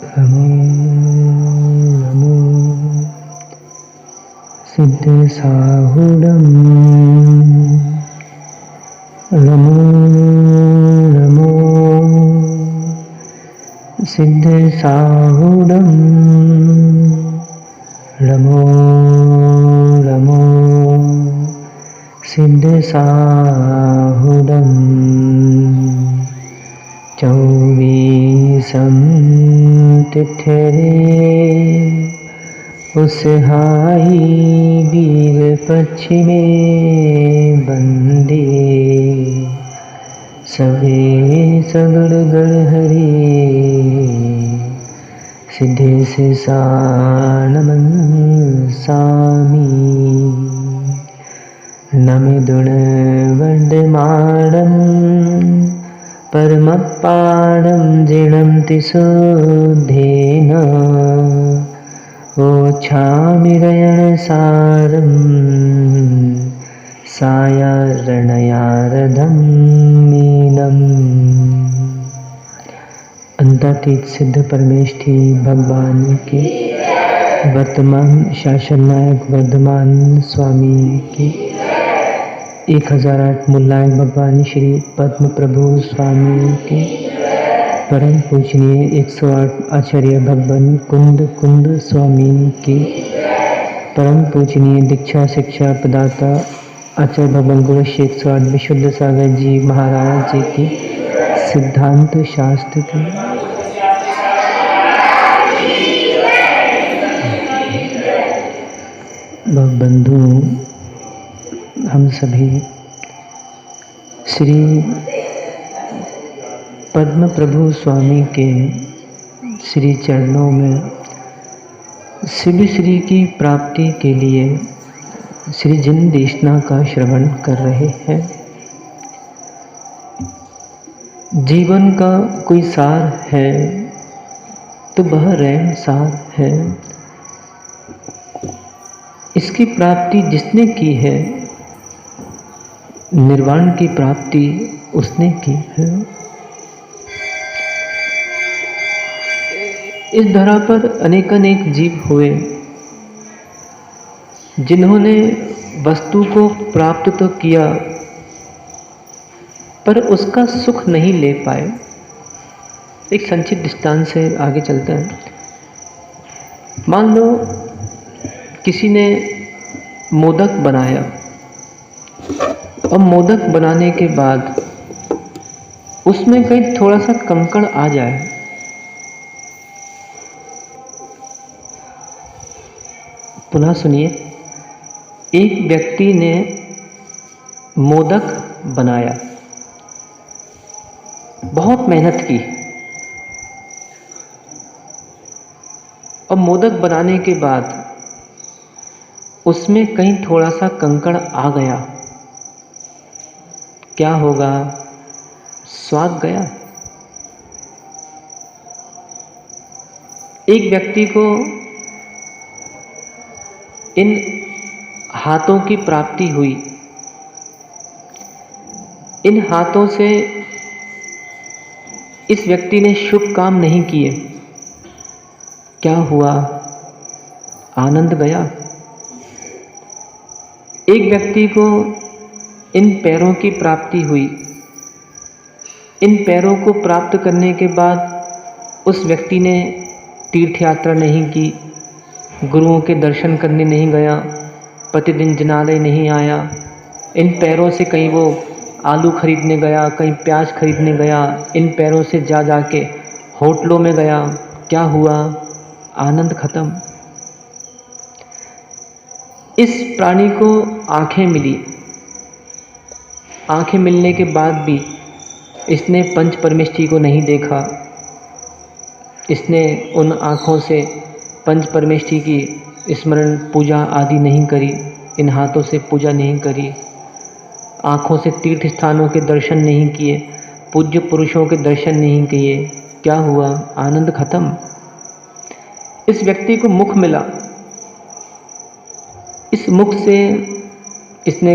नमो नमो सिद्धसाहुडं नमो नमो सिद्धसाहुडं नमो नमो सिद्धसाहुडं चौबीसं तिथ्यरे उसहाई वीर पश्चिमे बंदे सवे सगड़ गढ़ हरे सिद्धे से सानमन सामी नमिदुण वड्डमाणं परमपाणं जिणन्ति शुद्धेन ओछामिरयणसारं सायारणयारधं मीनम्। अंतातीत सिद्ध परमेष्ठी भगवान की, वर्तमान शासन नायक वर्धमान स्वामी की, 1008 मूलनायक भगवान श्री पद्म प्रभु स्वामी की, परम पूजनीय 108 आचार्य भगवान कुंद कुंद स्वामी की, परम पूजनीय दीक्षा शिक्षा प्रदाता आचार्य भगवान गुरु 108 विशुद्ध सागर जी महाराज जी की, सिद्धांत शास्त्र की, बंधु हम सभी श्री पद्म प्रभु स्वामी के श्री चरणों में शिव श्री की प्राप्ति के लिए श्री जिन देशना का श्रवण कर रहे हैं। जीवन का कोई सार है तो वह रैन सार है। इसकी प्राप्ति जिसने की है, निर्वाण की प्राप्ति उसने की है। इस धरा पर अनेकानेक जीव हुए जिन्होंने वस्तु को प्राप्त तो किया पर उसका सुख नहीं ले पाए। एक संक्षिप्त दृष्टांत से आगे चलते हैं। मान लो किसी ने मोदक बनाया और मोदक बनाने के बाद उसमें कहीं थोड़ा सा कंकड़ आ जाए, पुनः सुनिए। एक व्यक्ति ने मोदक बनाया, बहुत मेहनत की और मोदक बनाने के बाद उसमें कहीं थोड़ा सा कंकड़ आ गया, क्या होगा? स्वाद गया। एक व्यक्ति को इन हाथों की प्राप्ति हुई, इन हाथों से इस व्यक्ति ने शुभ काम नहीं किए, क्या हुआ? आनंद गया। एक व्यक्ति को इन पैरों की प्राप्ति हुई, इन पैरों को प्राप्त करने के बाद उस व्यक्ति ने तीर्थ यात्रा नहीं की, गुरुओं के दर्शन करने नहीं गया, प्रतिदिन जिनालय नहीं आया। इन पैरों से कहीं वो आलू खरीदने गया, कहीं प्याज खरीदने गया, इन पैरों से जा के होटलों में गया, क्या हुआ? आनंद खत्म। इस प्राणी को आंखें मिली, आंखें मिलने के बाद भी इसने पंच परमेष्ठी को नहीं देखा, इसने उन आँखों से पंच परमेष्ठी की स्मरण पूजा आदि नहीं करी, इन हाथों से पूजा नहीं करी, आँखों से तीर्थ स्थानों के दर्शन नहीं किए, पूज्य पुरुषों के दर्शन नहीं किए, क्या हुआ? आनंद खत्म। इस व्यक्ति को मुख मिला, इस मुख से इसने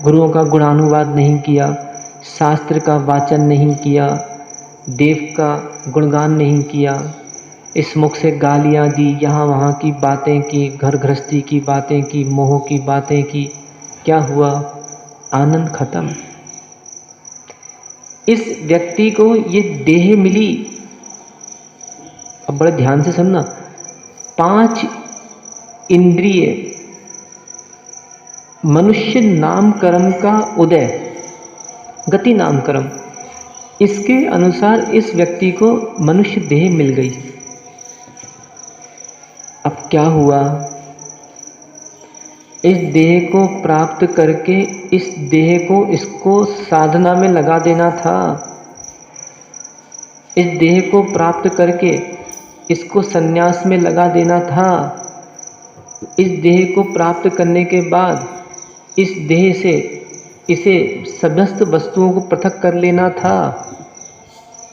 गुरुओं का गुणानुवाद नहीं किया, शास्त्र का वाचन नहीं किया, देव का गुणगान नहीं किया, इस मुख से गालियाँ दी, यहाँ वहाँ की बातें की, घर गृहस्थी की बातें की, मोह की बातें की। क्या हुआ? आनंद खत्म। इस व्यक्ति को ये देह मिली। अब बड़े ध्यान से सुनना, 5 इंद्रिय, मनुष्य नाम कर्म का उदय, गति नाम कर्म, इसके अनुसार इस व्यक्ति को मनुष्य देह मिल गई। अब क्या हुआ? इस देह को प्राप्त करके इस देह को इसको साधना में लगा देना था। इस देह को प्राप्त करके इसको संन्यास में लगा देना था। इस देह को प्राप्त करने के बाद इस देह से इसे समस्त वस्तुओं को पृथक कर लेना था।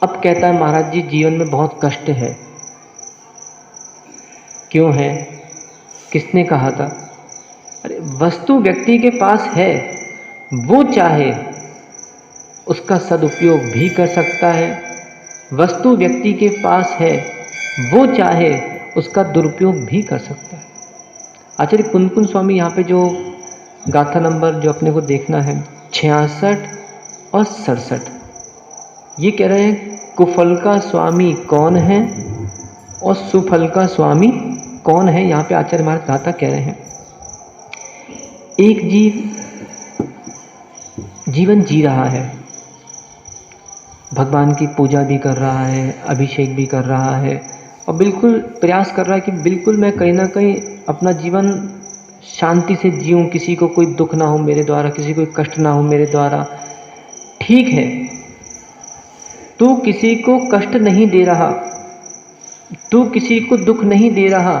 अब कहता है महाराज जी जीवन में बहुत कष्ट है। क्यों है? किसने कहा था? अरे वस्तु व्यक्ति के पास है, वो चाहे उसका सदुपयोग भी कर सकता है। वस्तु व्यक्ति के पास है, वो चाहे उसका दुरुपयोग भी कर सकता है। आचार्य कुंदकुंज स्वामी यहाँ पे जो गाथा नंबर जो अपने को देखना है 66 और 67, ये कह रहे हैं कुफल का स्वामी कौन है और सुफल का स्वामी कौन है। यहाँ पे आचार्य महाराज गाथा कह रहे हैं, एक जीव जीवन जी रहा है, भगवान की पूजा भी कर रहा है, अभिषेक भी कर रहा है और बिल्कुल प्रयास कर रहा है कि बिल्कुल मैं कहीं ना कहीं अपना जीवन शांति से जीऊँ, किसी को कोई दुख ना हो मेरे द्वारा, किसी को कष्ट ना हो मेरे द्वारा। ठीक है, तू किसी को कष्ट नहीं दे रहा, तू किसी को दुख नहीं दे रहा,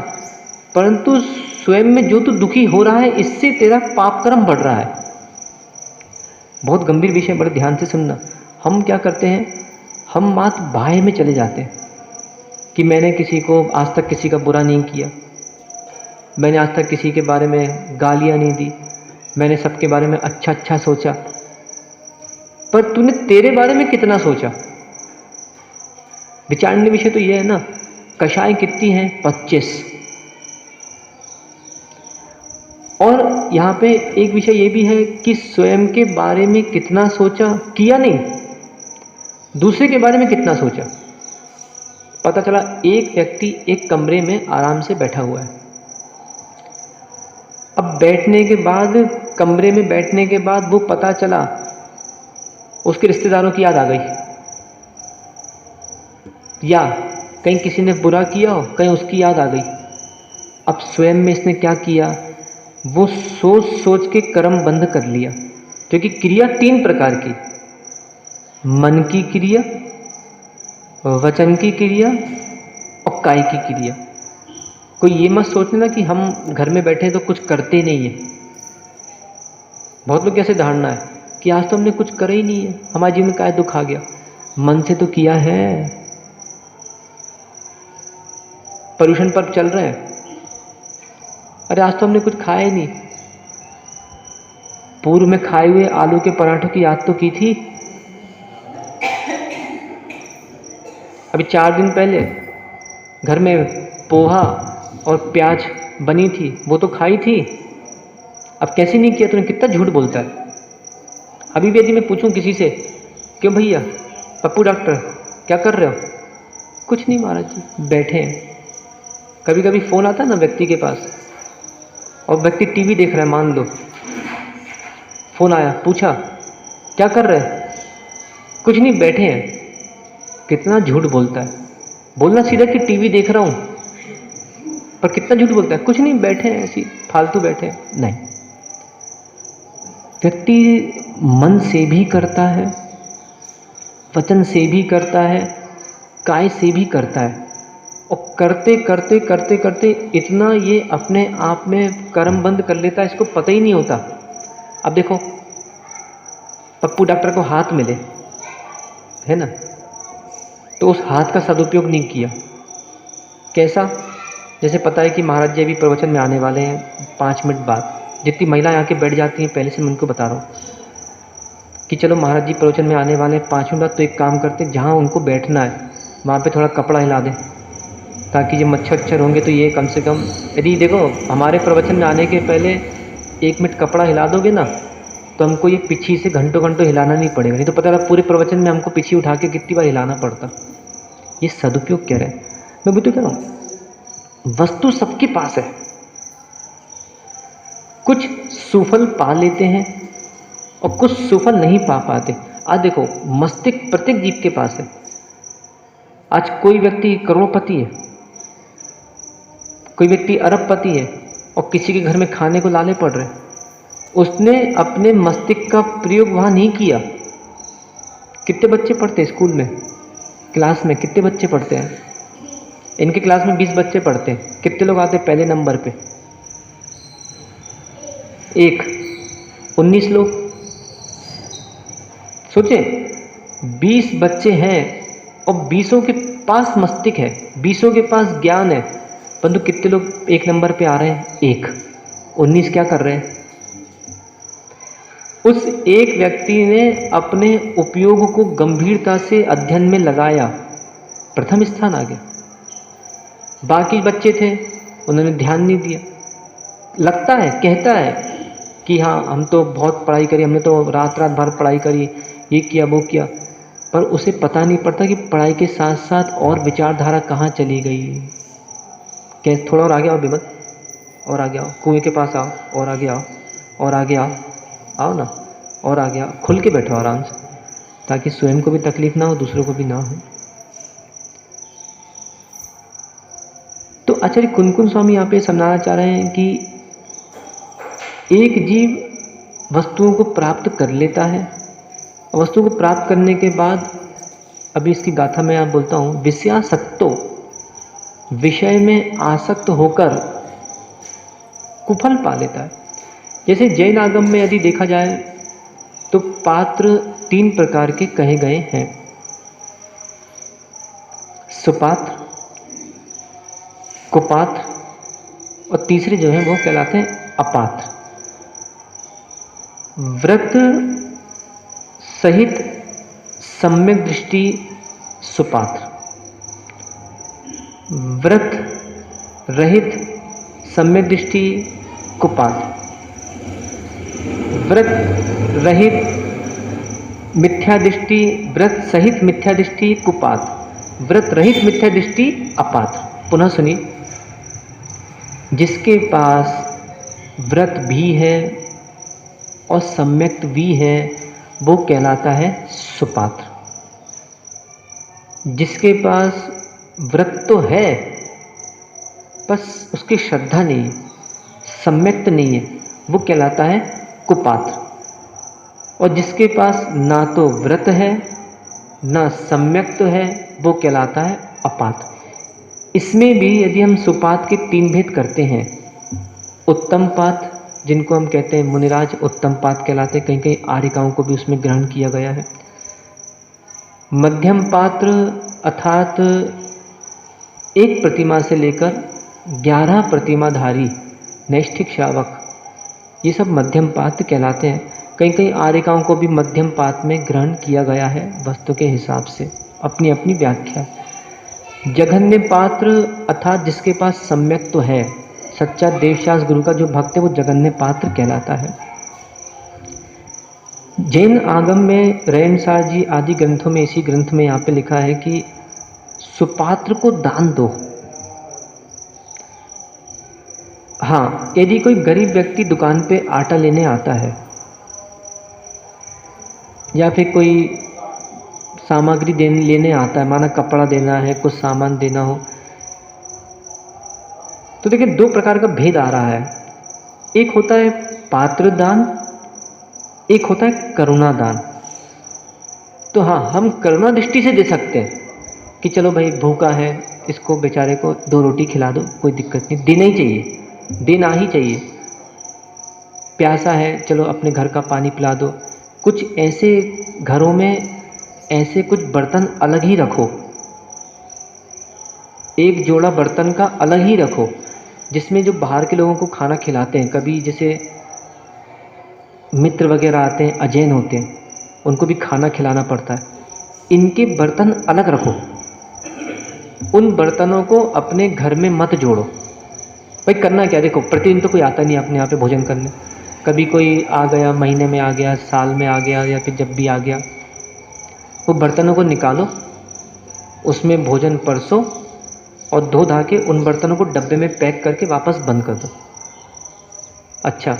परंतु स्वयं में जो तू दुखी हो रहा है इससे तेरा पाप कर्म बढ़ रहा है। बहुत गंभीर विषय, बड़े ध्यान से सुनना। हम क्या करते हैं, हम मात्र बाह्य में चले जाते हैं कि मैंने किसी को आज तक किसी का बुरा नहीं किया, मैंने आज तक किसी के बारे में गालियाँ नहीं दी, मैंने सबके बारे में अच्छा अच्छा सोचा। पर तूने तेरे बारे में कितना सोचा? विचारने विषय तो ये है ना। कषाय कितनी हैं? 25। और यहाँ पे एक विषय ये भी है कि स्वयं के बारे में कितना सोचा, किया नहीं, दूसरे के बारे में कितना सोचा। पता चला एक व्यक्ति एक कमरे में आराम से बैठा हुआ है। अब बैठने के बाद, कमरे में बैठने के बाद वो पता चला उसके रिश्तेदारों की याद आ गई, या कहीं किसी ने बुरा किया हो, कहीं उसकी याद आ गई। अब स्वयं में इसने क्या किया, वो सोच सोच के कर्म बंद कर लिया। क्योंकि क्रिया 3 प्रकार की, मन की क्रिया, वचन की क्रिया और काय की क्रिया। कोई ये मत सोचना ना कि हम घर में बैठे तो कुछ करते नहीं है। बहुत लोग कैसे धारणा है कि आज तो हमने कुछ करा ही नहीं है, हमारे जीवन में काय दुख आ गया। मन से तो किया है। पर्यूषण पर्व चल रहे हैं, अरे आज तो हमने कुछ खाया ही नहीं, पूर्व में खाए हुए आलू के पराठों की याद तो की थी। अभी 4 दिन पहले घर में पोहा और प्याज बनी थी, वो तो खाई थी। अब कैसे नहीं किया तूने? कितना झूठ बोलता है। अभी भी यदि मैं पूछूं किसी से, क्यों भैया, पप्पू डॉक्टर क्या कर रहे हो? कुछ नहीं महाराज जी, बैठे हैं। कभी कभी फ़ोन आता है ना व्यक्ति के पास, और व्यक्ति टीवी देख रहा है, मान लो फ़ोन आया, पूछा क्या कर रहे हैं? कुछ नहीं, बैठे हैं। कितना झूठ बोलता है। बोलना सीधा कि टीवी देख रहा हूँ, पर कितना झूठ बोलता है। कुछ नहीं, बैठे हैं, ऐसी फालतू बैठे हैं। नहीं, व्यक्ति मन से भी करता है, वचन से भी करता है, काय से भी करता है, और करते करते करते करते इतना ये अपने आप में कर्म बंद कर लेता है, इसको पता ही नहीं होता। अब देखो, पप्पू डॉक्टर को हाथ मिले है ना, तो उस हाथ का सदुपयोग नहीं किया। कैसा? जैसे पता है कि महाराज जी अभी प्रवचन में आने वाले हैं 5 मिनट बाद। जितनी महिलाएं आके बैठ जाती हैं, पहले से मैं उनको बता रहा हूँ कि चलो महाराज जी प्रवचन में आने वाले हैं 5 मिनट बाद, तो एक काम करते हैं, जहाँ उनको बैठना है वहाँ पे थोड़ा कपड़ा हिला दें, ताकि जब मच्छर होंगे तो ये कम से कम, यदि देखो हमारे प्रवचन में आने के पहले 1 मिनट कपड़ा हिला दोगे ना तो हमको ये पीछे से घंटों घंटों हिलाना नहीं पड़ेगा, नहीं तो पता लगा पूरे प्रवचन में हमको पीछे उठा के कितनी बार हिलाना पड़ता। ये सदुपयोग कह रहे हैं। मैं भी तो कह रहा हूँ वस्तु सबके पास है, कुछ सुफल पा लेते हैं और कुछ सुफल नहीं पा पाते। आज देखो मस्तिष्क प्रत्येक जीव के पास है। आज कोई व्यक्ति करोड़पति है, कोई व्यक्ति अरबपति है और किसी के घर में खाने को लाले पड़ रहे, उसने अपने मस्तिष्क का प्रयोग वहाँ नहीं किया। कितने बच्चे पढ़ते हैं स्कूल में, क्लास में कितने बच्चे पढ़ते हैं? इनके क्लास में 20 बच्चे पढ़ते हैं, कितने लोग आते हैं पहले नंबर पे? 19 लोग। सोचें 20 बच्चे हैं और 20 के पास मस्तिष्क है, 20 के पास ज्ञान है, परंतु कितने लोग 1 नंबर पे आ रहे हैं? 1। 19 क्या कर रहे हैं? उस एक व्यक्ति ने अपने उपयोग को गंभीरता से अध्ययन में लगाया, प्रथम स्थान आ गया। बाकी बच्चे थे उन्होंने ध्यान नहीं दिया। लगता है, कहता है कि हाँ हम तो बहुत पढ़ाई करी, हमने तो रात रात भर पढ़ाई करी, ये किया वो किया, पर उसे पता नहीं पड़ता कि पढ़ाई के साथ साथ और विचारधारा कहाँ चली गई। क्या थोड़ा और आगे आओ बिमल, और आगे आओ, कुएं के पास आओ, और आगे आओ, और आगे आओ, आओ ना, और आगे आओ, खुल के बैठो आराम से, ताकि स्वयं को भी तकलीफ ना हो, दूसरों को भी ना हो। तो आचार्य कुनकुन स्वामी यहाँ पे समझाना चाह रहे हैं कि एक जीव वस्तुओं को प्राप्त कर लेता है, वस्तु को प्राप्त करने के बाद, अभी इसकी गाथा मैं आप बोलता हूँ, विषयासक्तो, विषय में आसक्त होकर कुफल पा लेता है। जैसे जैन आगम में यदि देखा जाए तो पात्र 3 प्रकार के कहे गए हैं, सुपात्र, कुपात्र और तीसरे जो हैं वो कहलाते हैं अपात्र। व्रत सहित सम्यक दृष्टि सुपात्र, व्रत रहित सम्यक दृष्टि कुपात्र, व्रत रहित मिथ्या दृष्टि, व्रत सहित मिथ्या दृष्टि कुपात्र, व्रत रहित मिथ्या दृष्टि अपात्र। पुनः सुनिए, जिसके पास व्रत भी है और सम्यक्त भी है वो कहलाता है सुपात्र। जिसके पास व्रत तो है बस उसकी श्रद्धा नहीं है, सम्यक्त नहीं है, वो कहलाता है कुपात्र। और जिसके पास ना तो व्रत है ना सम्यक्त है वो कहलाता है अपात्र। इसमें भी यदि हम सुपात्र के 3 भेद करते हैं, उत्तम पात्र जिनको हम कहते हैं मुनिराज उत्तम पात्र कहलाते हैं, कहीं कहीं आर्यिकाओं को भी उसमें ग्रहण किया गया है। मध्यम पात्र अर्थात 1 प्रतिमा से लेकर 11 प्रतिमाधारी नैष्ठिक श्रावक, ये सब मध्यम पात्र कहलाते हैं। कहीं कहीं आर्यिकाओं को भी मध्यम पात्र में ग्रहण किया गया है वस्तु के हिसाब से, अपनी अपनी व्याख्या। जघन्य पात्र अर्थात जिसके पास सम्यक तो है, सच्चा देवशास गुरु का जो भक्त है वो जघन्य पात्र कहलाता है। जैन आगम में रैनसार जी आदि ग्रंथों में, इसी ग्रंथ में यहाँ पे लिखा है कि सुपात्र को दान दो। हाँ, यदि कोई गरीब व्यक्ति दुकान पे आटा लेने आता है या फिर कोई सामग्री लेने आता है, माना कपड़ा देना है, कुछ सामान देना हो, तो देखिए 2 प्रकार का भेद आ रहा है। एक होता है पात्र दान, एक होता है करुणा दान। तो हाँ, हम करुणा दृष्टि से दे सकते हैं कि चलो भाई भूखा है, इसको बेचारे को 2 रोटी खिला दो, कोई दिक्कत नहीं, देना ही चाहिए, देना ही चाहिए। प्यासा है, चलो अपने घर का पानी पिला दो। कुछ ऐसे घरों में ऐसे कुछ बर्तन अलग ही रखो, एक जोड़ा बर्तन का अलग ही रखो, जिसमें जो बाहर के लोगों को खाना खिलाते हैं, कभी जैसे मित्र वगैरह आते हैं, अजैन होते हैं, उनको भी खाना खिलाना पड़ता है, इनके बर्तन अलग रखो। उन बर्तनों को अपने घर में मत जोड़ो। भाई करना क्या, देखो प्रतिदिन तो कोई आता नहीं अपने यहाँ पे भोजन करने, कभी कोई आ गया, महीने में आ गया, साल में आ गया, या फिर जब भी आ गया। वो बर्तनों को निकालो, उसमें भोजन परसो और धो धा के उन बर्तनों को डब्बे में पैक करके वापस बंद कर दो। अच्छा,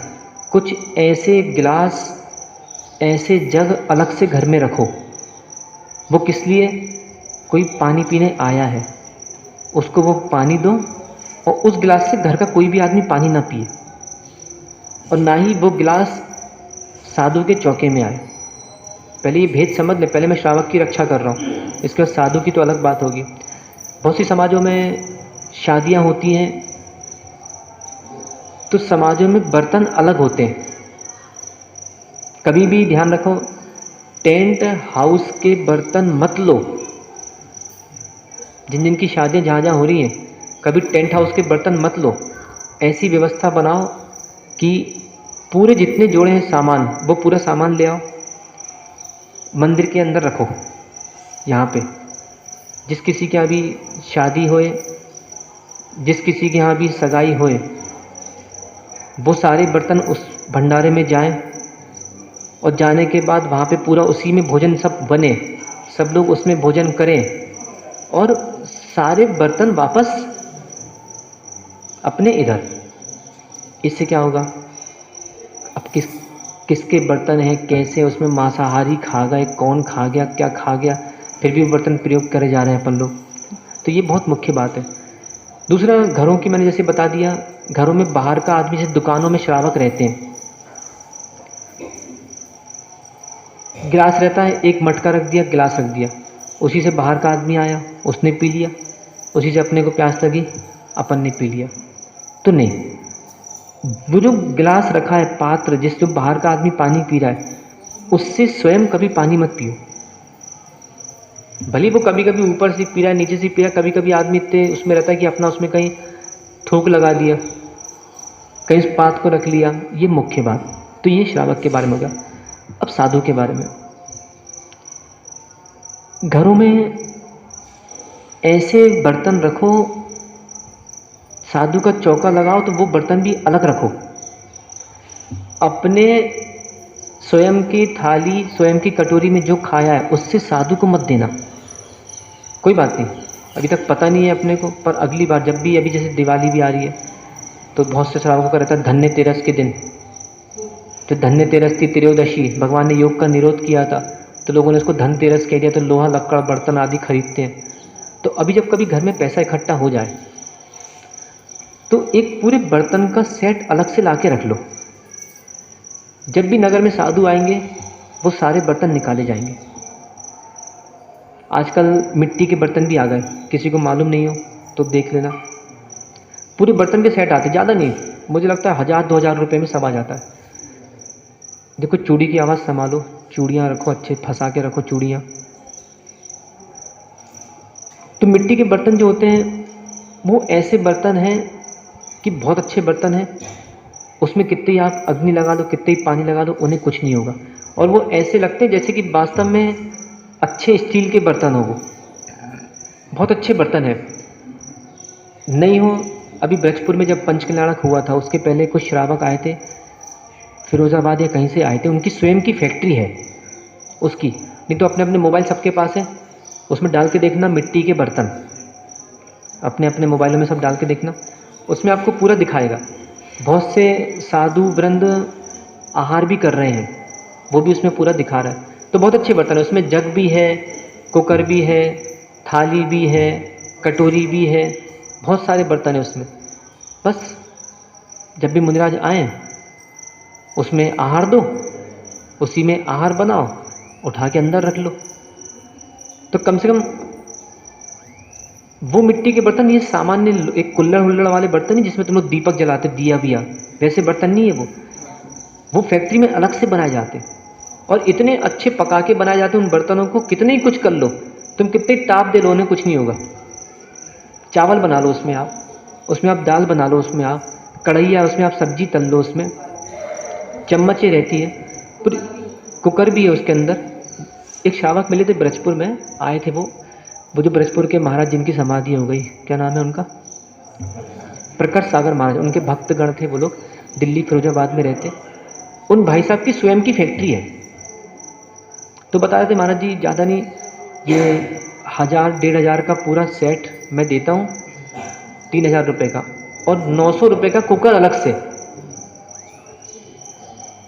कुछ ऐसे गिलास, ऐसे जग अलग से घर में रखो। वो किस लिए? कोई पानी पीने आया है, उसको वो पानी दो, और उस गिलास से घर का कोई भी आदमी पानी ना पिए, और ना ही वो गिलास साधु के चौके में आए। पहले ये भेद समझ ले, पहले मैं श्रावक की रक्षा कर रहा हूँ, इसके बाद साधु की तो अलग बात होगी। बहुत सी समाजों में शादियाँ होती हैं तो समाजों में बर्तन अलग होते हैं। कभी भी ध्यान रखो, टेंट हाउस के बर्तन मत लो। जिन जिन की शादियाँ जहाँ जहाँ हो रही हैं, कभी टेंट हाउस के बर्तन मत लो। ऐसी व्यवस्था बनाओ कि पूरे जितने जोड़े हैं सामान, वो पूरा सामान ले आओ, मंदिर के अंदर रखो। यहाँ पे जिस किसी के यहाँ भी शादी होए, जिस किसी के यहाँ भी सगाई होए, वो सारे बर्तन उस भंडारे में जाएं, और जाने के बाद वहाँ पे पूरा उसी में भोजन सब बने, सब लोग उसमें भोजन करें, और सारे बर्तन वापस अपने इधर। इससे क्या होगा? अब किसके बर्तन हैं, कैसे, उसमें मांसाहारी खा गए, कौन खा गया, क्या खा गया, फिर भी वो बर्तन प्रयोग करे जा रहे हैं अपन लोग। तो ये बहुत मुख्य बात है। दूसरा, घरों की मैंने जैसे बता दिया, घरों में बाहर का आदमी, जैसे दुकानों में श्रावक रहते हैं, गिलास रहता है, एक मटका रख दिया, गिलास रख दिया, उसी से बाहर का आदमी आया, उसने पी लिया, उसी से अपने को प्यास लगी, अपन ने पी लिया। तो नहीं, वो जो गिलास रखा है, पात्र जिस जो बाहर का आदमी पानी पी रहा है, उससे स्वयं कभी पानी मत पियो। भले वो कभी कभी ऊपर से पी रहा है, नीचे से पी रहा है, कभी कभी आदमी इतने उसमें रहता है कि अपना उसमें कहीं थूक लगा दिया, कहीं उस पात को रख लिया। ये मुख्य बात। तो ये श्रावक के बारे में हो गया। अब साधु के बारे में, घरों में ऐसे बर्तन रखो, साधु का चौका लगाओ तो वो बर्तन भी अलग रखो। अपने स्वयं की थाली, स्वयं की कटोरी में जो खाया है उससे साधु को मत देना। कोई बात नहीं, अभी तक पता नहीं है अपने को, पर अगली बार जब भी, अभी जैसे दिवाली भी आ रही है, तो बहुत से श्रावकों का रहता है धन्य तेरस के दिन, तो धन्य तेरस थी त्रयोदशी, भगवान ने योग का निरोध किया था, तो लोगों ने उसको धनतेरस कह दिया, तो लोहा लक्कड़ बर्तन आदि खरीदते हैं। तो अभी जब कभी घर में पैसा इकट्ठा हो जाए तो एक पूरे बर्तन का सेट अलग से ला के रख लो। जब भी नगर में साधु आएंगे वो सारे बर्तन निकाले जाएंगे। आजकल मिट्टी के बर्तन भी आ गए, किसी को मालूम नहीं हो तो देख लेना, पूरे बर्तन के सेट आते, ज़्यादा नहीं, मुझे लगता है 1000-2000 रुपये में सब आ जाता है। देखो, चूड़ी की आवाज़ संभालो, चूड़ियाँ रखो, अच्छे फंसा के रखो चूड़ियाँ। तो मिट्टी के बर्तन जो होते हैं वो ऐसे बर्तन हैं कि बहुत अच्छे बर्तन हैं, उसमें कितने ही आप अग्नि लगा दो, कितने ही पानी लगा दो, उन्हें कुछ नहीं होगा। और वो ऐसे लगते हैं जैसे कि वास्तव में अच्छे स्टील के बर्तन हो, वो बहुत अच्छे बर्तन है। नहीं हो, अभी ब्रजपुर में जब पंचकल्याणक हुआ था, उसके पहले कुछ श्रावक आए थे, फिरोज़ाबाद या कहीं से आए थे, उनकी स्वयं की फैक्ट्री है उसकी, नहीं तो अपने अपने मोबाइल सबके पास है, उसमें डाल के देखना मिट्टी के बर्तन, अपने अपने मोबाइलों में सब डाल के देखना, उसमें आपको पूरा दिखाएगा। बहुत से साधु वृंद आहार भी कर रहे हैं, वो भी उसमें पूरा दिखा रहा है। तो बहुत अच्छे बर्तन है, उसमें जग भी है, कुकर भी है, थाली भी है, कटोरी भी है, बहुत सारे बर्तन है उसमें। बस जब भी मुनिराज आएँ उसमें आहार दो, उसी में आहार बनाओ, उठा के अंदर रख लो। तो कम से कम वो मिट्टी के बर्तन, ये सामान्य एक कुल्हड़ हुल्लड़ वाले बर्तन नहीं जिसमें तुम लोग दीपक जलाते, दिया बिया, वैसे बर्तन नहीं है वो फैक्ट्री में अलग से बनाए जाते, और इतने अच्छे पका के बनाए जाते हैं उन बर्तनों को, कितने ही कुछ कर लो तुम, कितने टाप दे लो, उन्हें कुछ नहीं होगा। चावल बना लो उसमें आप दाल बना लो, उसमें आप कढ़ैया, उसमें आप सब्जी तल लो, उसमें चम्मचें रहती है, कुकर भी है उसके अंदर। एक श्रावक मिले थे ब्रजपुर में, आए थे वो वो जो ब्रजपुर के महाराज जिनकी समाधि हो गई, क्या नाम है उनका, प्रकट सागर महाराज, उनके भक्तगण थे वो लोग, दिल्ली फिरोजाबाद में रहते। उन भाई साहब की स्वयं की फैक्ट्री है। तो बता रहे थे महाराज जी ज़्यादा नहीं, ये 1000-1500 का पूरा सेट मैं देता हूँ, 3000 रुपये का, और 900 रुपये का कुकर अलग से।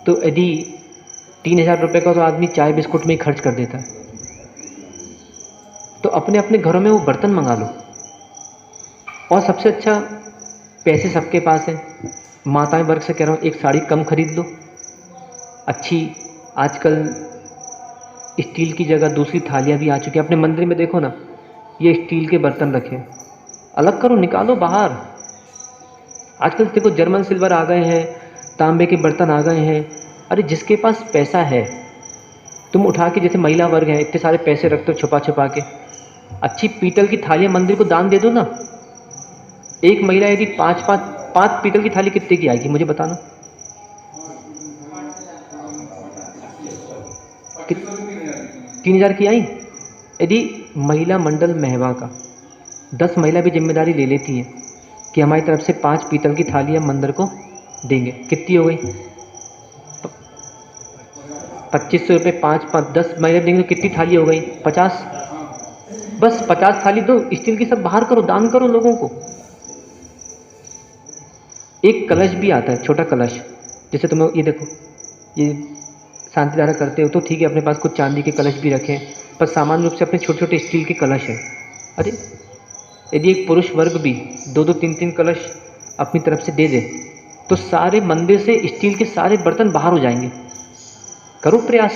तो यदि 3000 रुपये का तो आदमी चाय बिस्कुट में ही खर्च कर देता है। तो अपने अपने घरों में वो बर्तन मंगा लो। और सबसे अच्छा, पैसे सबके पास हैं, माताएं वर्ग से कह रहा हूँ, एक साड़ी कम खरीद लो अच्छी। आजकल स्टील की जगह दूसरी थालियाँ भी आ चुकी हैं। अपने मंदिर में देखो ना, ये स्टील के बर्तन रखे, अलग करो, निकालो बाहर। आजकल देखो जर्मन सिल्वर आ गए हैं, तांबे के बर्तन आ गए हैं। अरे जिसके पास पैसा है, तुम उठा के, जैसे महिला वर्ग है, इतने सारे पैसे रखते हो छुपा छुपा के, अच्छी पीतल की थालियाँ मंदिर को दान दे दो ना। एक महिला यदि पाँच पीतल की थाली कितने की आएगी मुझे बताना। 3000 की आई। यदि महिला मंडल महवा का 10 महिला भी जिम्मेदारी ले लेती है कि हमारी तरफ से 5 पीतल की थालियाँ मंदिर को देंगे, कितनी हो गई? 2500 रुपये, 10 महिला देंगे तो कितनी थाली हो गई? 50। बस 50 थाली दो, स्टील की सब बाहर करो, दान करो लोगों को। एक कलश भी आता है, छोटा कलश, जैसे तुम ये देखो, ये शांति धारा करते हो तो ठीक है, अपने पास कुछ चांदी के कलश भी रखें, पर सामान्य रूप से अपने छोटे छोटे स्टील के कलश है। अरे यदि एक पुरुष वर्ग भी 2-2, 3-3 कलश अपनी तरफ से दे दे तो सारे मंदिर से स्टील के सारे बर्तन बाहर हो जाएंगे। करो प्रयास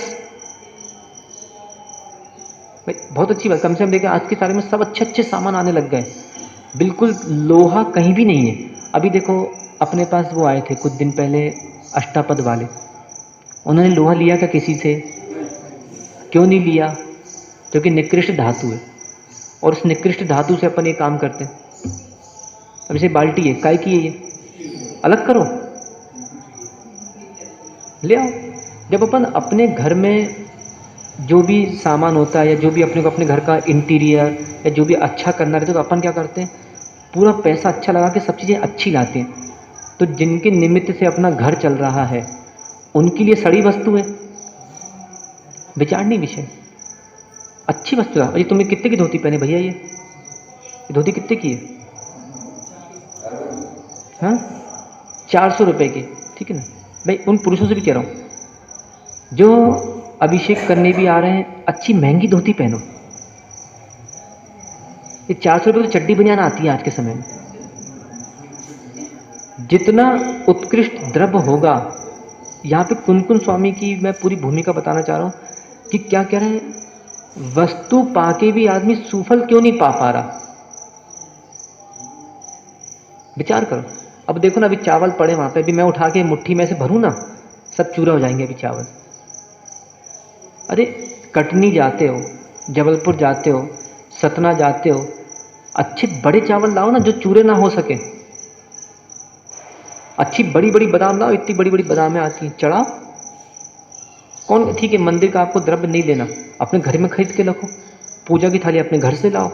भाई, बहुत अच्छी बात। कम से कम देखिए आज के सारे में सब अच्छे अच्छे सामान आने लग गए, बिल्कुल लोहा कहीं भी नहीं है। अभी देखो अपने पास वो आए थे कुछ दिन पहले अष्टापद वाले, उन्होंने लोहा लिया क्या किसी से? क्यों नहीं लिया? क्योंकि निकृष्ट धातु है, और उस निकृष्ट धातु से अपन ये काम करते हैं। अब जैसे बाल्टी है, काय की है ये? अलग करो, ले आओ। जब अपन अपने घर में जो भी सामान होता है या जो भी अपने को अपने घर का इंटीरियर या जो भी अच्छा करना रहता है, तो अपन क्या करते हैं, पूरा पैसा अच्छा लगा के सब चीज़ें अच्छी लाते हैं। तो जिनके निमित्त से अपना घर चल रहा है उनके लिए सड़ी वस्तु है, विचारणीय विषय। अच्छी वस्तु है। ये तुमने कितने की धोती पहने भैया? ये धोती कितने की है? हाँ, 400 रुपये की, ठीक है ना भाई। उन पुरुषों से भी कह रहा हूँ जो अभिषेक करने भी आ रहे हैं, अच्छी महंगी धोती पहनो। ये 400 रुपये की चड्डी बनियान आती है आज के समय में। जितना उत्कृष्ट द्रव्य होगा, यहाँ पे कुनकुन स्वामी की मैं पूरी भूमिका बताना चाह रहा हूँ कि क्या कह रहे हैं, वस्तु पाके भी आदमी सुफल क्यों नहीं पा रहा? विचार करो। अब देखो ना, अभी चावल पड़े वहाँ पे, अभी मैं उठा के मुट्ठी में से भरूँ ना, सब चूरा हो जाएंगे अभी चावल। अरे कटनी जाते हो, जबलपुर जाते हो, सतना जाते हो, अच्छे बड़े चावल लाओ ना जो चूरे ना हो सके। अच्छी बड़ी बड़ी बादाम लाओ, इतनी बड़ी बड़ी बादामें आती हैं, चढ़ाओ। कौन, ठीक है मंदिर का आपको द्रव्य नहीं लेना, अपने घर में खरीद के रखो। पूजा की थाली अपने घर से लाओ,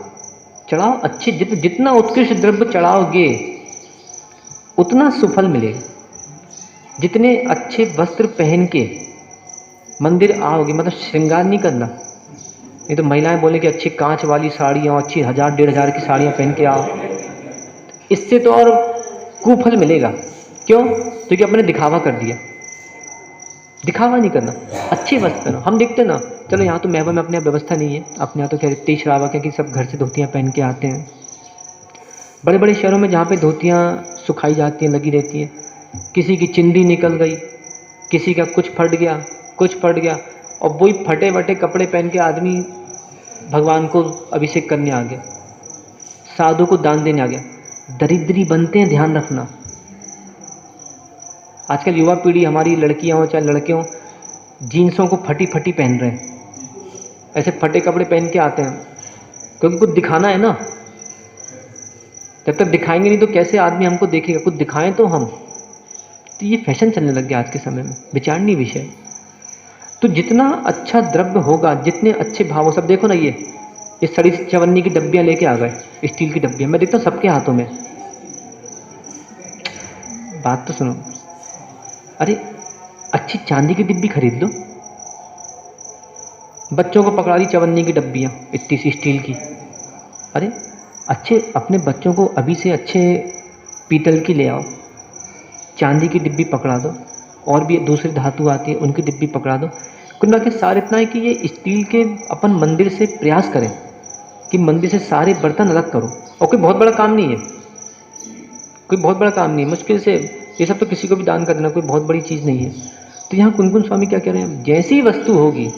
चढ़ाओ। अच्छे जितना उत्कृष्ट द्रव्य चढ़ाओगे उतना सुफल मिलेगा। जितने अच्छे वस्त्र पहन के मंदिर आओगे, मतलब श्रृंगार नहीं करना, नहीं तो महिलाएं बोले कि अच्छी कांच वाली साड़ियाँ, अच्छी 1000-1500 की साड़ियाँ पहन के आओ, इससे तो और कुफल मिलेगा। क्यों? क्योंकि अपने दिखावा कर दिया। दिखावा नहीं करना, अच्छे वस्त्र पहनो। हम देखते ना, चलो यहाँ तो महवा में अपने यहाँ व्यवस्था नहीं है, अपने यहाँ तो क्या इतनी श्रावक है कि सब घर से धोतियाँ पहन के आते हैं। बड़े बड़े शहरों में जहाँ पे धोतियाँ सुखाई जाती हैं, लगी रहती हैं, किसी की चिंदी निकल गई, किसी का कुछ फट गया, और वही फटे वटे कपड़े पहन के आदमी भगवान को अभिषेक करने आ गया, साधु को दान देने आ गया। दरिद्री बनते हैं, ध्यान रखना। आजकल युवा पीढ़ी, हमारी लड़कियां हो चाहे लड़के हों, जीन्सों को फटी फटी पहन रहे हैं, ऐसे फटे कपड़े पहन के आते हैं, क्योंकि कुछ दिखाना है ना। जब तक दिखाएंगे नहीं तो कैसे आदमी हमको देखेगा? कुछ दिखाएं तो हम। तो ये फैशन चलने लग गया आज के समय में, विचारणीय विषय। तो जितना अच्छा द्रव्य होगा, जितने अच्छे भाव, सब देखो ना, ये ये सड़ी चवन्नी की डब्बियाँ लेके आ गए, स्टील की डब्बियाँ। मैं देखता हूँ सबके हाथों में। बात तो सुनो, अरे अच्छी चांदी की डिब्बी खरीद लो। बच्चों को पकड़ा दी चवन्नी की डब्बियाँ इतनी सी स्टील की। अरे अच्छे अपने बच्चों को अभी से अच्छे पीतल की ले आओ, चांदी की डिब्बी पकड़ा दो, और भी दूसरी धातु आती है उनकी डिब्बी पकड़ा दो। कुल मिला के सार इतना है कि ये स्टील के अपन मंदिर से प्रयास करें कि मंदिर से सारे बर्तन अलग करो। और कोई बहुत बड़ा काम नहीं है, कोई बहुत बड़ा काम नहीं है, मुश्किल से ये सब तो किसी को भी दान कर देना, कोई बहुत बड़ी चीज़ नहीं है। तो यहाँ कुनकुन स्वामी क्या कह रहे हैं, जैसी वस्तु होगी,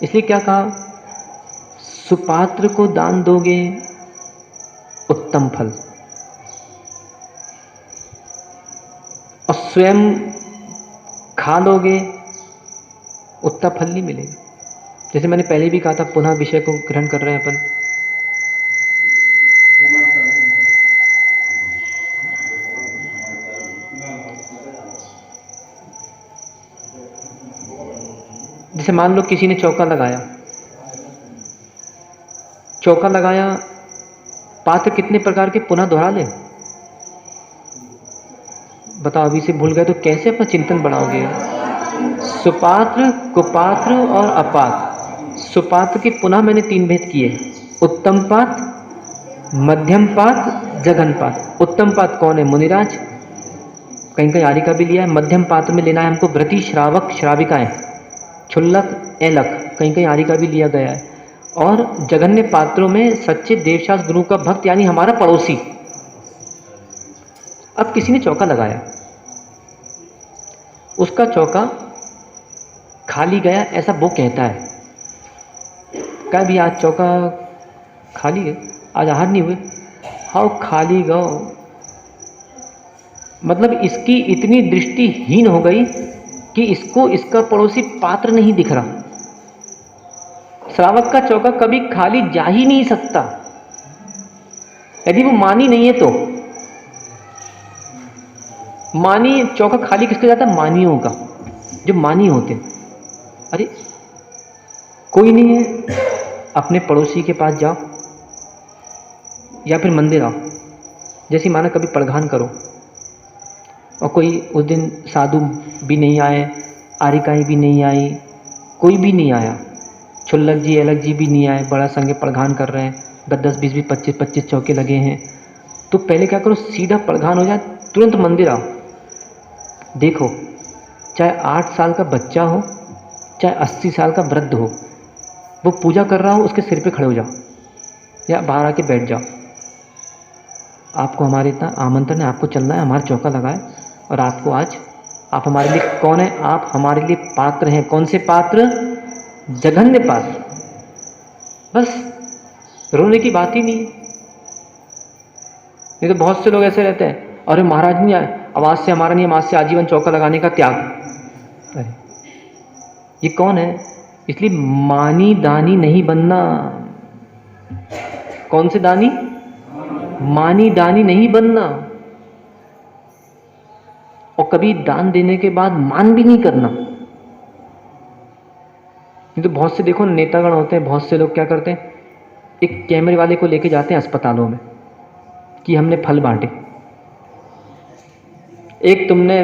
इसलिए क्या कहा, सुपात्र को दान दोगे उत्तम फल, और स्वयं खा लोगे उतना फल नहीं मिलेगा। जैसे मैंने पहले भी कहा था, पुनः विषय को ग्रहण कर रहे हैं अपन। जैसे मान लो किसी ने चौका लगाया, चौका लगाया, पात्र कितने प्रकार के पुनः दोहरा ले? बताओ, अभी से भूल गए तो कैसे अपना चिंतन बढ़ाओगे? सुपात्र, कुपात्र और अपात्र। सुपात्र के पुनः मैंने 3 भेद किए, उत्तम पात्र, मध्यम पात्र, जघन पात्र। उत्तम पात्र कौन है? मुनिराज, कहीं कहीं आर्य का भी लिया है। मध्यम पात्र में लेना है हमको व्रती, श्रावक, श्राविकाएं, क्षुल्लक, एलक, कहीं कहीं आर्य का भी लिया गया है। और जघन्य पात्रों में सच्चे देवशास्त्र गुरु का भक्त, यानी हमारा पड़ोसी। अब किसी ने चौका लगाया, उसका चौका खाली गया ऐसा वो कहता है, क्या भी आज चौका खाली है, आज आहार नहीं हुए, हाँ खाली गो। मतलब इसकी इतनी दृष्टिहीन हो गई कि इसको इसका पड़ोसी पात्र नहीं दिख रहा। श्रावक का चौका कभी खाली जा ही नहीं सकता, यदि वो मानी नहीं है तो। मानी चौका खाली किसका जाता है? मानियों का, जो मानी होते। अरे कोई नहीं है, अपने पड़ोसी के पास जाओ या फिर मंदिर आओ, जैसे माना कभी प्रधान करो, और कोई उस दिन साधु भी नहीं आए, आरिकाई भी नहीं आई, कोई भी नहीं आया, क्षुल्लक जी, एलक जी भी नहीं आए, बड़ा संघ प्रधान कर रहे हैं, 10-10, 20-20, 25-25 चौके लगे हैं, तो पहले क्या करो, सीधा प्रधान हो जाए, तुरंत मंदिर आओ। देखो, चाहे 8 साल का बच्चा हो, चाहे 80 साल का वृद्ध हो, वो पूजा कर रहा हो, उसके सिर पे खड़े हो जाओ या बाहर आके बैठ जाओ। आपको हमारे इतना आमंत्रण है, आपको चलना है, हमारा चौका लगाए, और आपको आज, आप हमारे लिए कौन है? आप हमारे लिए पात्र हैं। कौन से पात्र? जघन्य पात्र। बस रोने की बात ही नहीं है। नहीं तो बहुत से लोग ऐसे रहते हैं, अरे महाराज नहीं आए, अब आज से हमारा नियम, आज से आजीवन चौका लगाने का त्याग। अरे ये कौन है? इसलिए मानी दानी नहीं बनना। कौन से दानी? मानी दानी नहीं बनना। और कभी दान देने के बाद मान भी नहीं करना। नहीं तो बहुत से देखो नेतागण होते हैं, बहुत से लोग क्या करते हैं, एक कैमरे वाले को लेके जाते हैं अस्पतालों में कि हमने फल बांटे। एक तुमने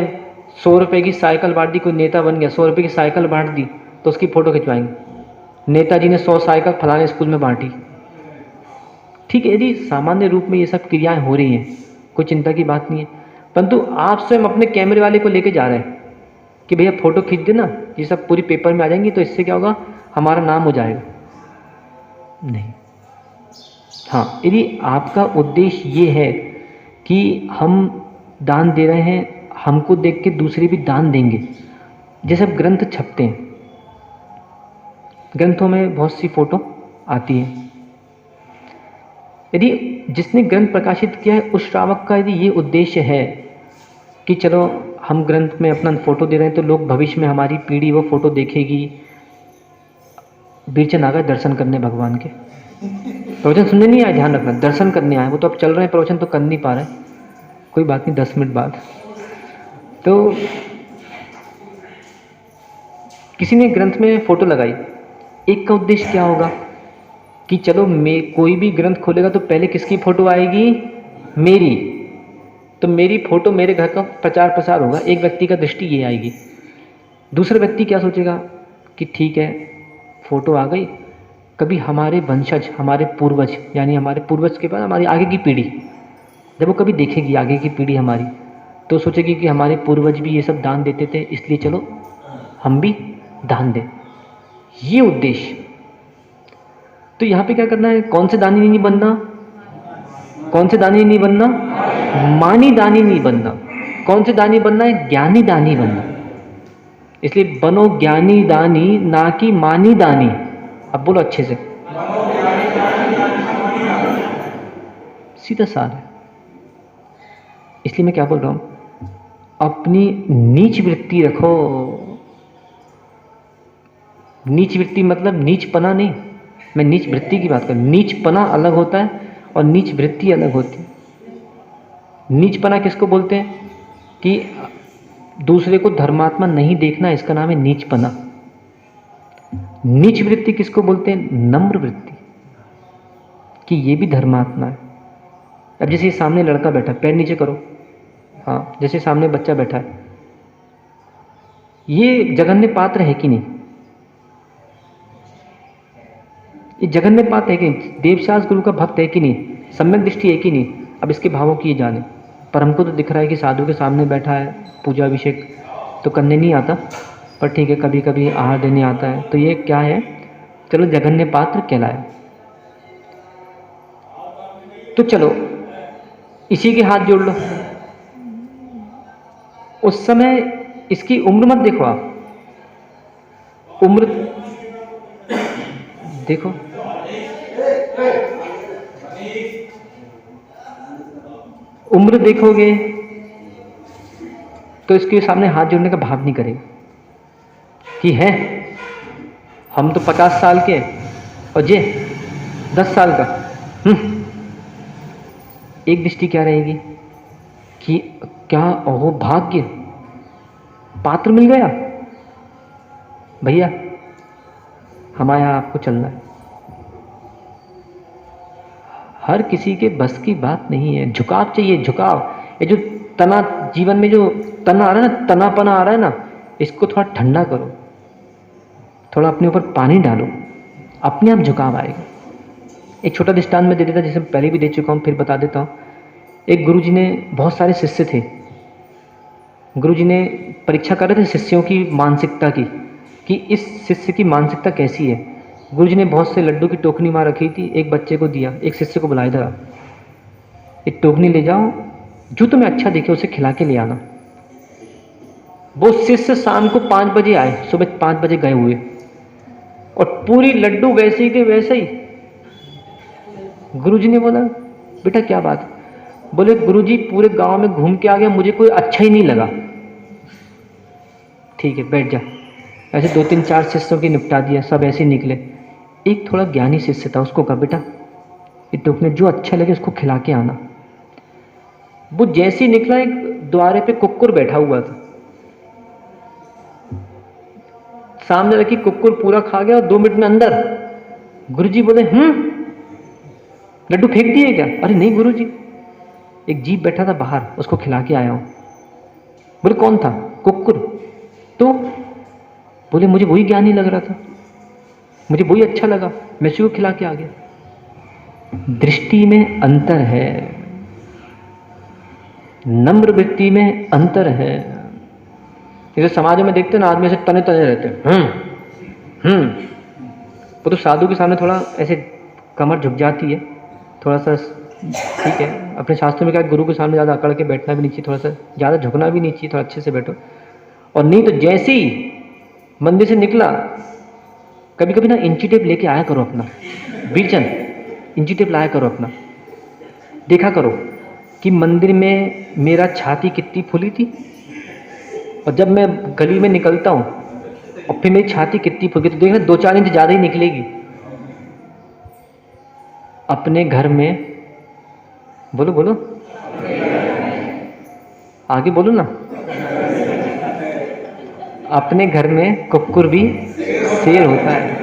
100 रुपये की साइकिल बांट दी, कोई नेता बन गया, 100 रुपये की साइकिल बांट दी, तो उसकी फ़ोटो खिंचवाएंगे, नेताजी ने 100 साइकिल फलाने स्कूल में बांटी। ठीक है जी, सामान्य रूप में ये सब क्रियाएं हो रही हैं, कोई चिंता की बात नहीं है, परंतु आप स्वयं अपने कैमरे वाले को लेके जा रहे हैं कि भैया फ़ोटो खींच देना, ये सब पूरी पेपर में आ जाएंगी, तो इससे क्या होगा, हमारा नाम हो जाएगा। नहीं, हाँ, यदि आपका उद्देश्य ये है कि हम दान दे रहे हैं, हमको देख के दूसरे भी दान देंगे। जैसे अब ग्रंथ छपते हैं, ग्रंथों में बहुत सी फ़ोटो आती है, यदि जिसने ग्रंथ प्रकाशित किया है उस श्रावक का यदि ये उद्देश्य है कि चलो हम ग्रंथ में अपना फ़ोटो दे रहे हैं, तो लोग भविष्य में, हमारी पीढ़ी वो फ़ोटो देखेगी, बीरचंद आ गए दर्शन करने भगवान के, प्रवचन सुनने नहीं आए, ध्यान रखना, दर्शन करने आए। वो तो अब चल रहे हैं प्रवचन, तो कर नहीं पा रहे, कोई बात नहीं, 10 मिनट बाद। तो किसी ने ग्रंथ में फ़ोटो लगाई, एक का उद्देश्य क्या होगा, कि चलो मैं कोई भी ग्रंथ खोलेगा तो पहले किसकी फ़ोटो आएगी? मेरी। तो मेरी फ़ोटो मेरे घर का प्रचार प्रसार होगा, एक व्यक्ति का दृष्टि ये आएगी। दूसरा व्यक्ति क्या सोचेगा कि ठीक है फ़ोटो आ गई, कभी हमारे वंशज, हमारे पूर्वज, यानी हमारे पूर्वज के बाद हमारी आगे की पीढ़ी, जब वो कभी देखेगी आगे की पीढ़ी हमारी, तो सोचेगी कि हमारे पूर्वज भी ये सब दान देते थे, इसलिए चलो हम भी दान दें, ये उद्देश्य। तो यहाँ पे क्या करना है? कौन से दानी नहीं बनना? कौन से दानी नहीं बनना? मानी दानी नहीं बनना। कौन से दानी बनना है? ज्ञानी दानी बनना। इसलिए बनो ज्ञानी दानी, ना कि मानी दानी। अब बोलो अच्छे से, सीधा सार है। इसलिए मैं क्या बोल रहा हूं, अपनी नीच वृत्ति रखो। नीच वृत्ति मतलब नीच पना नहीं, मैं नीच वृत्ति की बात कर। नीच पना अलग होता है और नीच वृत्ति अलग होती है। नीच पना किसको बोलते हैं? कि दूसरे को धर्मात्मा नहीं देखना, इसका नाम है नीच पना। नीच वृत्ति किसको बोलते हैं? नम्र वृत्ति, कि ये भी धर्मात्मा है। अब जैसे सामने लड़का बैठा है, पैर नीचे करो, हाँ, जैसे सामने बच्चा बैठा है, ये जघन्य पात्र है कि नहीं? ये जघन्य पात्र है कि नहीं? देवशास गुरु का भक्त है कि नहीं? सम्यक दृष्टि है कि नहीं? अब इसके भावों की ये जाने। पर हमको तो दिख रहा है कि साधु के सामने बैठा है, पूजा अभिषेक तो करने नहीं आता, पर ठीक है कभी कभी आहार देने आता है, तो ये क्या है? चलो जघन्य पात्र कहलाए। तो चलो इसी के हाथ जोड़ लो। उस समय इसकी उम्र मत देखो, आप उम्र देखो, उम्र देखोगे तो इसके सामने हाथ जोड़ने का भाव नहीं करेगा कि है हम तो 50 साल के और ये 10 साल का। एक दृष्टि क्या रहेगी कि क्या ओहो भाग्य, पात्र मिल गया भैया, हमारे यहाँ आपको चलना है। हर किसी के बस की बात नहीं है। झुकाव चाहिए, झुकाव। ये जो तना, जीवन में जो तना आ रहा है ना, तनापना आ रहा है ना, इसको थोड़ा ठंडा करो, थोड़ा अपने ऊपर पानी डालो, अपने आप झुकाव आएगा। एक छोटा दृष्टांत मैं दे देता, जिसे पहले भी दे चुका हूँ, फिर बता देता हूँ। एक गुरुजी ने, बहुत सारे शिष्य थे, गुरुजी ने परीक्षा कर रहे थे शिष्यों की मानसिकता की, कि इस शिष्य की मानसिकता कैसी है। गुरुजी ने बहुत से लड्डू की टोकनी मार रखी थी, एक बच्चे को दिया, एक शिष्य को बुलाया था, एक टोकनी ले जाओ, जो तुम्हें अच्छा दिखे उसे खिला के ले आना। वो शिष्य शाम को 5 बजे आए, सुबह 5 बजे गए हुए, और पूरी लड्डू वैसे ही के वैसे ही। गुरुजी ने बोला बेटा क्या बात? बोले गुरुजी पूरे गांव में घूम के आ गया, मुझे कोई अच्छा ही नहीं लगा। ठीक है बैठ जा। ऐसे 2-3-4 शिष्यों की निपटा दिया, सब ऐसे निकले। एक थोड़ा ज्ञानी शिष्य था, उसको कहा बेटा ये टोकने जो अच्छा लगे उसको खिला के आना। वो जैसे ही निकला, एक द्वारे पे कुक्कुर बैठा हुआ था, सामने रखी कुक्कुर पूरा खा गया और 2 मिनट में अंदर। गुरुजी बोले लड्डू फेंक दिए क्या? अरे नहीं गुरुजी, एक जीव बैठा था बाहर, उसको खिला के आया हूं। बोले कौन था? कुक्कुर। तो बोले मुझे वही ज्ञानी लग रहा था, मुझे वही अच्छा लगा, मैं उसी को खिला के आ गया। दृष्टि में अंतर है, नम्र वृत्ति में अंतर है। जैसे समाज में देखते हैं ना, आदमी से तने तने रहते हैं, वो तो साधु के सामने थोड़ा ऐसे कमर झुक जाती है, थोड़ा सा ठीक है। अपने शास्त्र में क्या, गुरु के सामने ज़्यादा अकड़ के बैठना भी नहीं चाहिए, थोड़ा सा ज़्यादा झुकना भी नहीं चाहिए, थोड़ा अच्छे से बैठो। और नहीं तो जैसे ही मंदिर से निकला, कभी कभी ना इंची टेप लेके आया करो अपना, बीरचंद इंची टेप लाया करो अपना, देखा करो कि मंदिर में मेरा छाती कितनी फूली थी, और जब मैं गली में निकलता हूँ और फिर मेरी छाती कितनी फूली, तो देखना 2-4 इंच ज़्यादा ही निकलेगी। अपने घर में बोलो बोलो, आगे बोलो ना। अपने घर में कुक्कुर भी शेर होता है।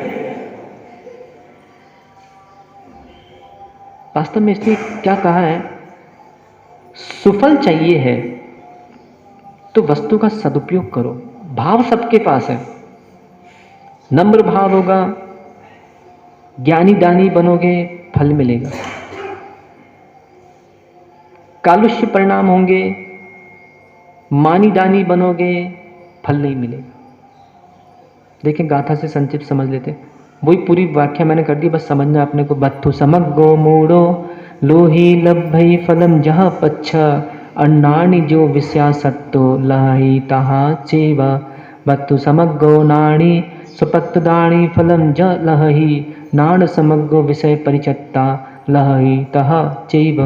वास्तव में इसने क्या कहा है, सुफल चाहिए है तो वस्तु का सदुपयोग करो। भाव सबके पास है, नम्र भाव होगा, ज्ञानी दानी बनोगे, फल मिलेगा। कालुष्य परिणाम होंगे, मानी दानी बनोगे, फल नहीं मिलेगा। देखिए गाथा से संक्षिप्त समझ लेते, वही पूरी व्याख्या मैंने कर दी, बस समझना अपने को। बत्थु समग्गो मूढ़ो लोही लभ्भई फलम जहाँ पच्छ अन्नानि जो विषयासक्तो लहि तहा चैव। बत्थु समग्गो नाणी सुपत्तदाणी फलम ज लहि नाण समग्गो विषय परिचत्ता लहि तहा चैव।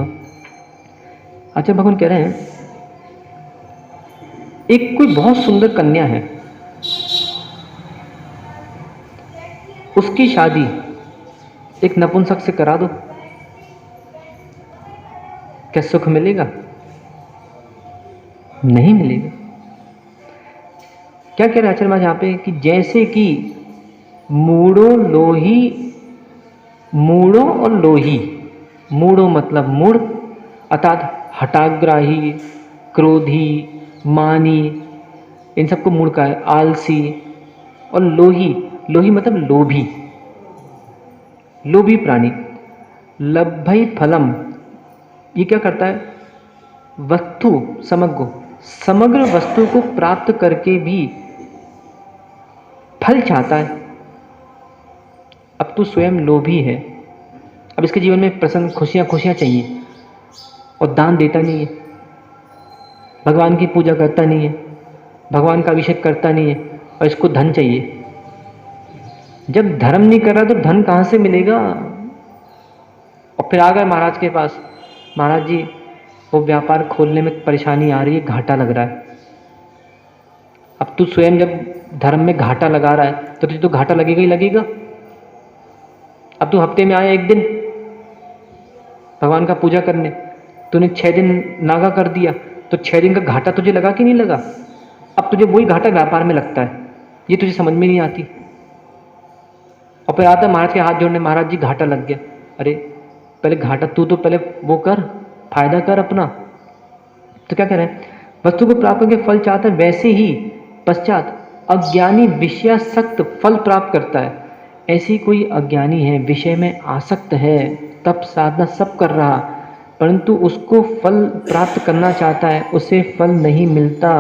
अच्छा, भगवान कह रहे हैं एक कोई बहुत सुंदर कन्या है, उसकी शादी एक नपुंसक से करा दो, क्या सुख मिलेगा? नहीं मिलेगा। क्या कह रहे आचार्य महाराज यहाँ पे कि जैसे कि मूढ़ो लोही, मूढ़ो और लोही, मूढ़ो मतलब मूढ़ अर्थात हठाग्राही, क्रोधी, मानी, इन सबको मूढ़ का है, आलसी। और लोही, लोही मतलब लोभी, लोभी प्राणी। लभ्भई फलम, ये क्या करता है, वस्तु समग्र, समग्र वस्तु को प्राप्त करके भी फल चाहता है। अब तो स्वयं लोभी है, अब इसके जीवन में प्रसन्न खुशियां चाहिए और दान देता नहीं है, भगवान की पूजा करता नहीं है, भगवान का अभिषेक करता नहीं है, और इसको धन चाहिए। जब धर्म नहीं कर रहा तो धन कहाँ से मिलेगा? और फिर आ गए महाराज के पास, महाराज जी वो व्यापार खोलने में परेशानी आ रही है, घाटा लग रहा है। अब तू स्वयं जब धर्म में घाटा लगा रहा है तो तुझे तो घाटा लगेगा ही लगेगा। अब तू हफ्ते में आया एक दिन भगवान का पूजा करने, तूने 6 दिन नागा कर दिया, तो 6 दिन का घाटा तुझे लगा कि नहीं लगा? अब तुझे वही घाटा व्यापार में लगता है, ये तुझे समझ में नहीं आती। और फिर आता महाराज के हाथ जोड़ने, महाराज जी घाटा लग गया। अरे पहले घाटा तू तो पहले वो कर, फायदा कर अपना। तो क्या कह रहे हैं, वस्तु को प्राप्त करके फल चाहता है, वैसे ही पश्चात अज्ञानी विषयासक्त फल प्राप्त करता है। ऐसी कोई अज्ञानी है, विषय में आसक्त है, तप साधना सब कर रहा, परंतु उसको फल प्राप्त करना चाहता है, उसे फल नहीं मिलता।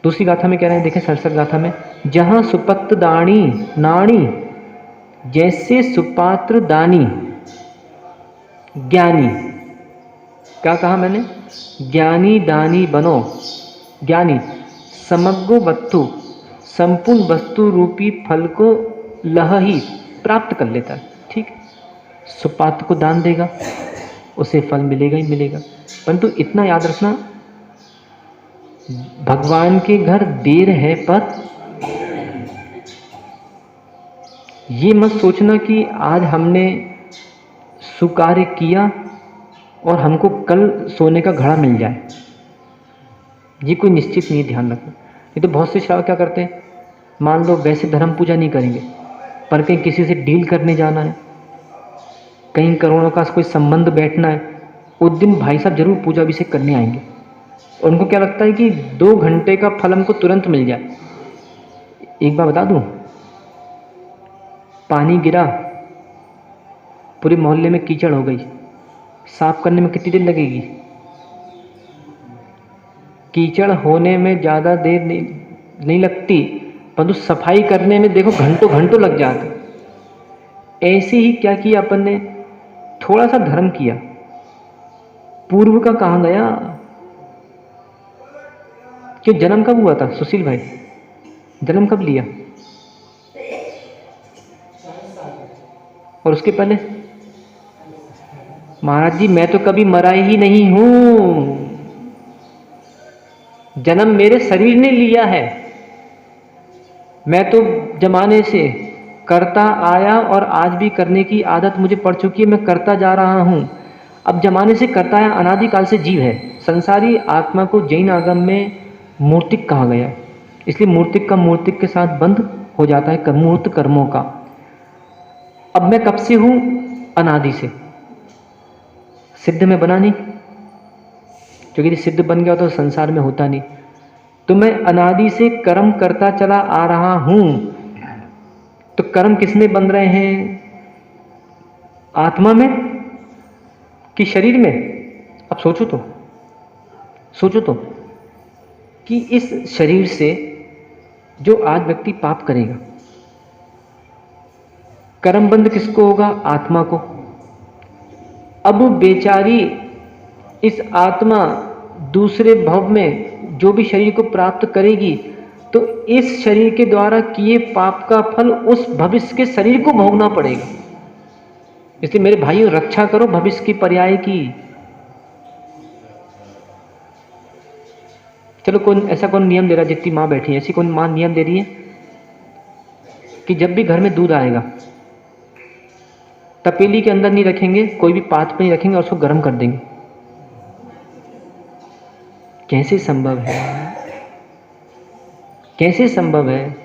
दूसरी गाथा में कह रहे हैं, देखें 67 गाथा में, जहाँ सुपत्र दानी नाणी, जैसे सुपात्र दानी ज्ञानी, क्या कहा मैंने, ज्ञानी दानी बनो। ज्ञानी समग्र वस्तु, संपूर्ण वस्तु रूपी फल को लही प्राप्त कर लेता है। ठीक, सुपात्र को दान देगा, उसे फल मिलेगा ही मिलेगा। परंतु इतना याद रखना, भगवान के घर देर है पर ये मत सोचना कि आज हमने सुकार्य किया और हमको कल सोने का घड़ा मिल जाए, ये कोई निश्चित नहीं, ध्यान रखना। ये तो बहुत से श्रावक क्या करते हैं, मान लो वैसे धर्म पूजा नहीं करेंगे, पर कहीं किसी से डील करने जाना है, कहीं करोड़ों का कोई संबंध बैठना है, उस दिन भाई साहब जरूर पूजा अभिषेक करने आएंगे। और उनको क्या लगता है कि 2 घंटे का फल हमको तुरंत मिल जाए। एक बार बता दूं, पानी गिरा, पूरे मोहल्ले में कीचड़ हो गई, साफ करने में कितनी देर लगेगी? कीचड़ होने में ज़्यादा देर नहीं लगती, परंतु सफाई करने में देखो घंटों घंटों लग जाते। ऐसे ही क्या किया अपन ने, थोड़ा सा धर्म किया, पूर्व का कहाँ गया? क्यों, जन्म कब हुआ था सुशील भाई, जन्म कब लिया? और उसके पहले? महाराज जी मैं तो कभी मरा ही नहीं हूं, जन्म मेरे शरीर ने लिया है। मैं तो जमाने से करता आया और आज भी करने की आदत मुझे पड़ चुकी है, मैं करता जा रहा हूं। अब जमाने से करता आया, अनादिकाल से जीव है। संसारी आत्मा को जैन आगम में मूर्तिक कहा गया, इसलिए मूर्तिक का मूर्तिक के साथ बंध हो जाता है मूर्त कर्मों का। अब मैं कब से हूं? अनादि से। सिद्ध में बना नहीं, क्योंकि यदि सिद्ध बन गया तो संसार में होता नहीं। तो मैं अनादि से कर्म करता चला आ रहा हूं, तो कर्म किसमें बन रहे हैं? आत्मा में कि शरीर में? अब सोचो तो कि इस शरीर से जो आज व्यक्ति पाप करेगा, कर्म बंध किसको होगा? आत्मा को। अब बेचारी इस आत्मा दूसरे भव में जो भी शरीर को प्राप्त करेगी, तो इस शरीर के द्वारा किए पाप का फल उस भविष्य के शरीर को भोगना पड़ेगा। इसलिए मेरे भाइयों, रक्षा करो भविष्य की पर्याय की। चलो ऐसा कौन नियम दे रहा है? जितनी माँ बैठी है ऐसी कौन माँ नियम दे रही है कि जब भी घर में दूध आएगा तपेली के अंदर नहीं रखेंगे, कोई भी पात्र पे नहीं रखेंगे और उसको गर्म कर देंगे? कैसे संभव है? कैसे संभव है?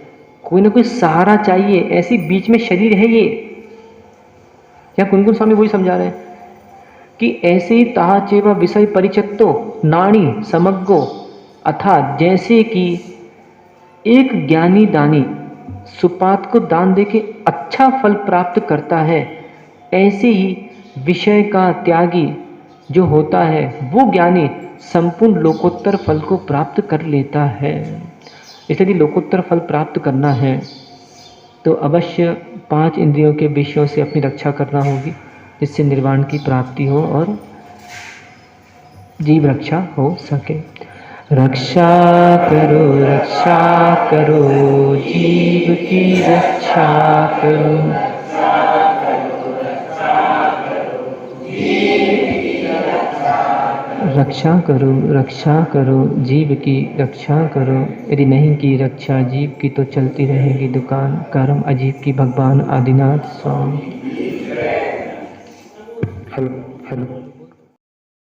कोई ना कोई सहारा चाहिए। ऐसी बीच में शरीर है ये। या कुनकुन स्वामी वही समझा रहे हैं कि ऐसे ही ताहा चेवा विषय परिचत्तो नाणी समग्गो, अर्थात जैसे कि एक ज्ञानी दानी सुपात को दान देके अच्छा फल प्राप्त करता है, ऐसे ही विषय का त्यागी जो होता है वो ज्ञानी संपूर्ण लोकोत्तर फल को प्राप्त कर लेता है। इसलिए लोकोत्तर फल प्राप्त करना है तो अवश्य 5 इंद्रियों के विषयों से अपनी रक्षा करना होगी, जिससे निर्वाण की प्राप्ति हो और जीव रक्षा हो सके। रक्षा करो जीव की रक्षा करो। रक्षा करो जीव की रक्षा करो। यदि नहीं की रक्षा जीव की तो चलती रहेगी दुकान। कर्म अजीब की भगवान आदिनाथ स्वामी। हेलो।